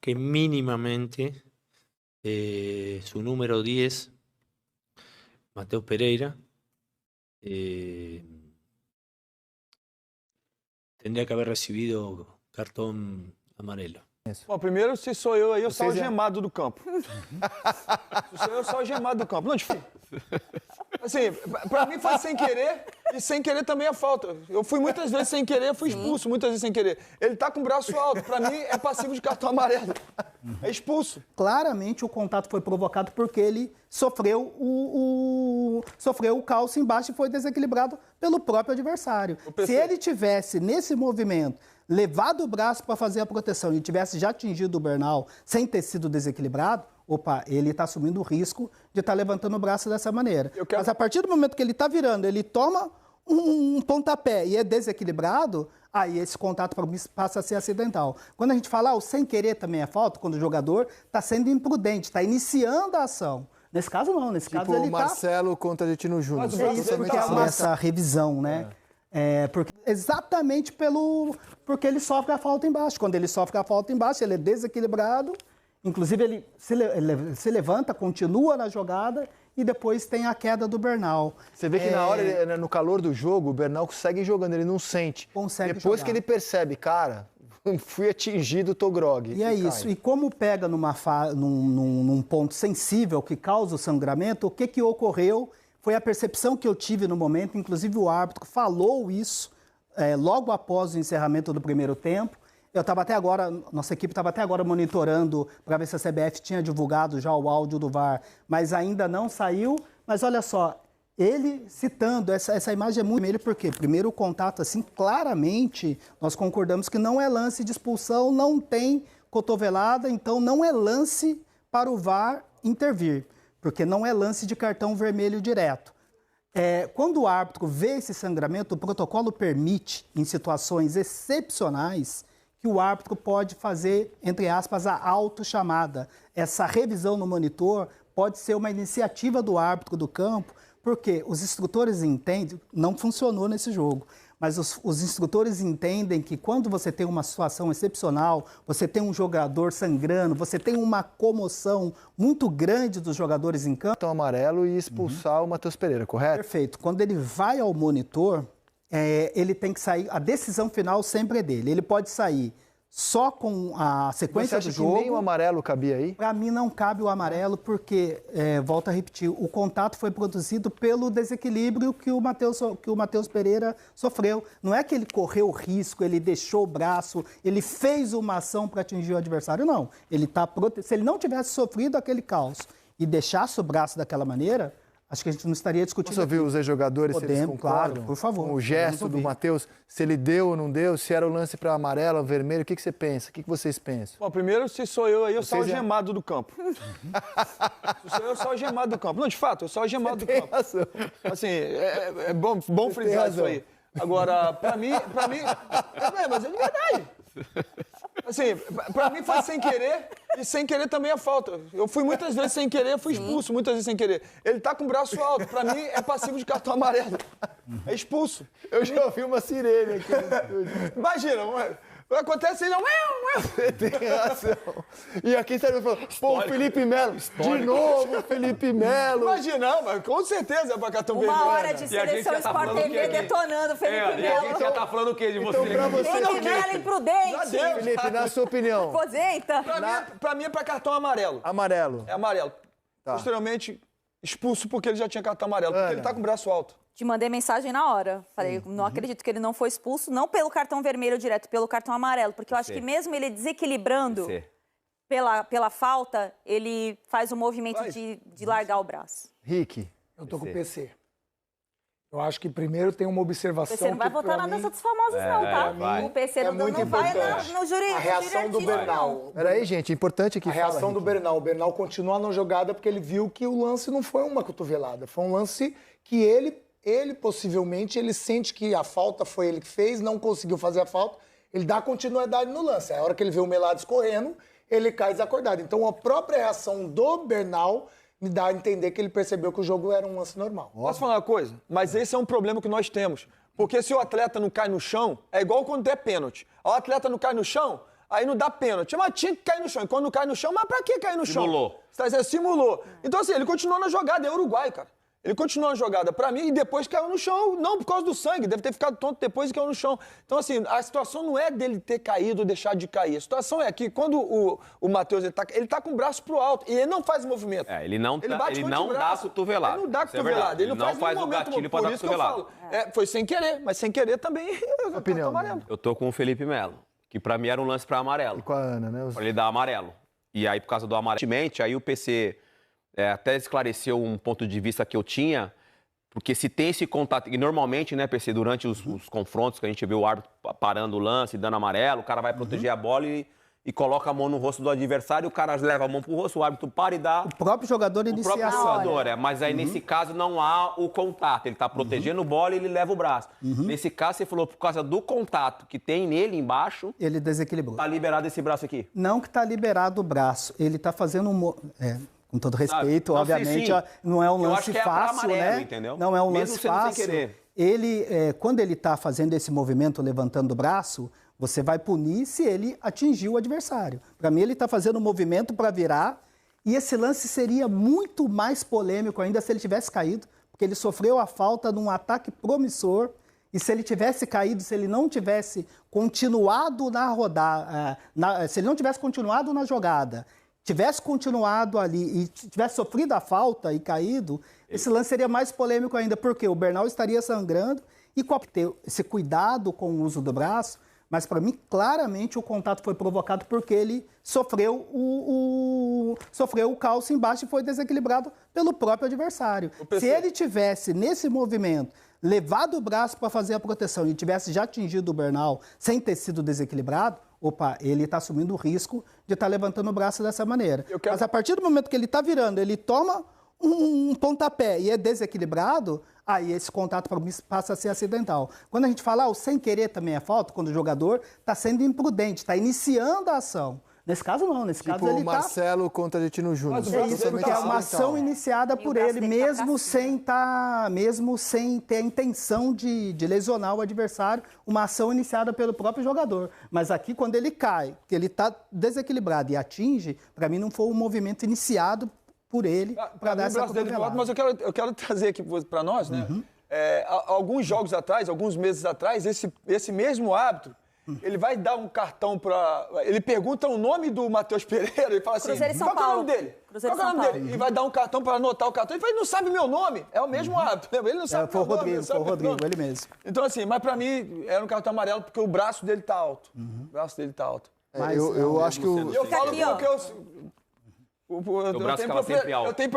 que mínimamente su número 10, Matheus Pereira, tendría que haber recibido cartón amarelo. Bom, primeiro, se sou eu aí, eu saio algemado do campo. Se sou eu saio algemado do campo. Não, difícil. Assim, pra mim foi sem querer, e sem querer também é falta. Eu fui muitas vezes sem querer, fui expulso muitas vezes sem querer. Ele tá com o braço alto, pra mim é passivo de cartão amarelo. É expulso. Claramente o contato foi provocado porque ele sofreu o calço embaixo e foi desequilibrado pelo próprio adversário. Se ele tivesse, nesse movimento, levado o braço para fazer a proteção e tivesse já atingido o Bernal sem ter sido desequilibrado, ele está assumindo o risco de estar levantando o braço dessa maneira. Mas a partir do momento que ele está virando, ele toma um pontapé e é desequilibrado, aí esse contato passa a ser acidental. Quando a gente fala o sem querer também é falta, quando o jogador está sendo imprudente, está iniciando a ação. Nesse caso não, nesse caso ele o Marcelo contra o Tino Júnior. É isso que é essa revisão, né? Exatamente porque ele sofre a falta embaixo. Quando ele sofre a falta embaixo, ele é desequilibrado. Inclusive, ele se levanta, continua na jogada e depois tem a queda do Bernal. Você vê que na hora, no calor do jogo, o Bernal consegue jogando, ele não sente. Depois que ele percebe, cara, fui atingido, tô grogue. E é isso. E como pega num ponto sensível que causa o sangramento, o que ocorreu foi a percepção que eu tive no momento, inclusive o árbitro falou isso logo após o encerramento do primeiro tempo. Eu estava até agora, nossa equipe estava até agora monitorando para ver se a CBF tinha divulgado já o áudio do VAR, mas ainda não saiu. Mas olha só, ele citando, essa imagem é muito vermelha, porque primeiro o contato, assim, claramente, nós concordamos que não é lance de expulsão, não tem cotovelada, então não é lance para o VAR intervir, porque não é lance de cartão vermelho direto. Quando o árbitro vê esse sangramento, o protocolo permite, em situações excepcionais, que o árbitro pode fazer, entre aspas, a autochamada. Essa revisão no monitor pode ser uma iniciativa do árbitro do campo, porque os instrutores entendem, não funcionou nesse jogo, mas os instrutores entendem que quando você tem uma situação excepcional, você tem um jogador sangrando, você tem uma comoção muito grande dos jogadores em campo. Cartão amarelo e expulsar o Matheus Pereira, correto? Perfeito. Quando ele vai ao monitor, ele tem que sair, a decisão final sempre é dele. Ele pode sair só com a sequência do jogo. Você acha que nem o amarelo cabia aí? Para mim não cabe o amarelo porque, volto a repetir, o contato foi produzido pelo desequilíbrio que o Matheus Pereira sofreu. Não é que ele correu risco, ele deixou o braço, ele fez uma ação para atingir o adversário, não. Se ele não tivesse sofrido aquele caos e deixasse o braço daquela maneira, acho que a gente não estaria discutindo. Você ouviu os ex-jogadores, se eles concordam? Claro, por favor. Com o gesto do Matheus, se ele deu ou não deu, se era o lance para amarelo ou vermelho, o que você pensa? O que vocês pensam? Bom, primeiro, se sou eu aí, eu saio algemado do campo. Se sou eu saio algemado do campo. Não, de fato, eu saio algemado do campo. Razão. Assim, é bom frisar isso aí. Agora, pra mim... mas é de verdade. Assim, pra mim foi sem querer, e sem querer também é falta. Eu fui muitas vezes sem querer, fui expulso muitas vezes sem querer. Ele tá com o braço alto, pra mim é passivo de cartão amarelo. É expulso. Eu já ouvi uma sirene aqui no estúdio. Imagina, acontece aí, não. Você tem razão. E aqui você falou, pô, o Felipe Melo. De novo, o Felipe Melo. Imagina, mas com certeza é pra cartão vermelho. Uma hora de seleção Sport TV detonando o Felipe Melo. E a gente já tá falando o quê de você? Então, pra você, Felipe Melo imprudente. Felipe, na sua opinião. Aposenta. Pra mim é pra cartão amarelo. Amarelo. É amarelo. Tá. Posteriormente, expulso porque ele já tinha cartão amarelo. Porque ele tá com o braço alto. Te mandei mensagem na hora. Falei, não acredito que ele não foi expulso, não pelo cartão vermelho direto, pelo cartão amarelo. Porque eu acho que mesmo ele desequilibrando pela falta, ele faz o movimento de largar o braço. Rick. Eu tô com o PC. Eu acho que primeiro tem uma observação. Você não vai votar na dança dos famosos, não, tá? O PC não vai no júri. A reação do Bernal. Peraí, gente, é importante aqui. A reação do Bernal. O Bernal continua na jogada porque ele viu que o lance não foi uma cotovelada. Foi um lance que ele possivelmente, ele sente que a falta foi ele que fez, não conseguiu fazer a falta, ele dá continuidade no lance. A hora que ele vê o Melades correndo, ele cai desacordado. Então, a própria reação do Bernal me dá a entender que ele percebeu que o jogo era um lance normal. Posso falar uma coisa? Mas esse é um problema que nós temos. Porque se o atleta não cai no chão, é igual quando é pênalti. O atleta não cai no chão, aí não dá pênalti. Mas tinha que cair no chão. E quando cai no chão, mas pra que cair no chão? Simulou. Você tá dizendo, simulou. Então, assim, ele continuou na jogada, é Uruguai, cara. Ele continuou na jogada pra mim e depois caiu no chão, não por causa do sangue, deve ter ficado tonto depois e caiu no chão. Então, assim, a situação não é dele ter caído ou deixar de cair. A situação é que quando o Matheus, ele tá com o braço pro alto e ele não faz movimento. Ele não dá cotovelada. Ele não dá cotovelada. Ele não faz o gatilho pra dar cotovelada. Foi sem querer, mas sem querer também opinião, amarelo. Eu tô com o Felipe Melo, que pra mim era um lance pra amarelo. E com a Ana, né? Pra ele dar amarelo. E aí, por causa do amarelo, aí o PC até esclareceu um ponto de vista que eu tinha, porque se tem esse contato, e normalmente, né, PC, durante os confrontos que a gente vê o árbitro parando o lance, dando amarelo, o cara vai proteger a bola e coloca a mão no rosto do adversário, o cara leva a mão pro rosto, o árbitro para e dá... O próprio jogador inicia. O próprio jogador, mas aí nesse caso não há o contato, ele tá protegendo a bola e ele leva o braço. Nesse caso, você falou, por causa do contato que tem nele embaixo... Ele desequilibrou. Tá liberado esse braço aqui? Não que tá liberado o braço, ele tá fazendo com todo respeito, não, obviamente, sim. Não é um lance fácil, amarelo, né? Entendeu? Não é um mesmo lance fácil. Sem querer. Ele, quando ele está fazendo esse movimento, levantando o braço, você vai punir se ele atingir o adversário. Para mim, ele está fazendo um movimento para virar, e esse lance seria muito mais polêmico ainda se ele tivesse caído, porque ele sofreu a falta num ataque promissor, e se ele tivesse caído, se ele não tivesse continuado na rodada, se ele não tivesse continuado na jogada, tivesse continuado ali e tivesse sofrido a falta e caído, esse lance seria mais polêmico ainda, porque o Bernal estaria sangrando e ter esse cuidado com o uso do braço, mas para mim, claramente, o contato foi provocado porque ele sofreu o calço embaixo e foi desequilibrado pelo próprio adversário. Se ele tivesse, nesse movimento, levado o braço para fazer a proteção e tivesse já atingido o Bernal sem ter sido desequilibrado, ele está assumindo o risco de estar levantando o braço dessa maneira. Mas a partir do momento que ele está virando, ele toma um pontapé e é desequilibrado, aí esse contato para mim passa a ser acidental. Quando a gente fala o sem querer também é falta, quando o jogador está sendo imprudente, está iniciando a ação. Nesse caso não, nesse caso ele o Marcelo contra Argentino Júnior. É isso, porque é uma ação iniciada por ele, mesmo sem ter a intenção de lesionar o adversário, uma ação iniciada pelo próprio jogador. Mas aqui, quando ele cai, que ele está desequilibrado e atinge, para mim não foi um movimento iniciado por ele para dar essa cotovelada. Mas eu quero trazer aqui para nós, né? Alguns jogos atrás, alguns meses atrás, esse mesmo árbitro, ele vai dar um cartão para... Ele pergunta o nome do Matheus Pereira e fala assim, qual é o nome dele? Qual é o nome dele? E vai dar um cartão para anotar o cartão. Ele fala, ele não sabe meu nome. É o mesmo árbitro. Ele não sabe meu nome. Foi o Rodrigo, ele mesmo. Então, assim, mas para mim era um cartão amarelo porque o braço dele tá alto. O braço dele tá alto. Eu acho que o... Eu falo porque o braço ficava sempre alto. eu tenho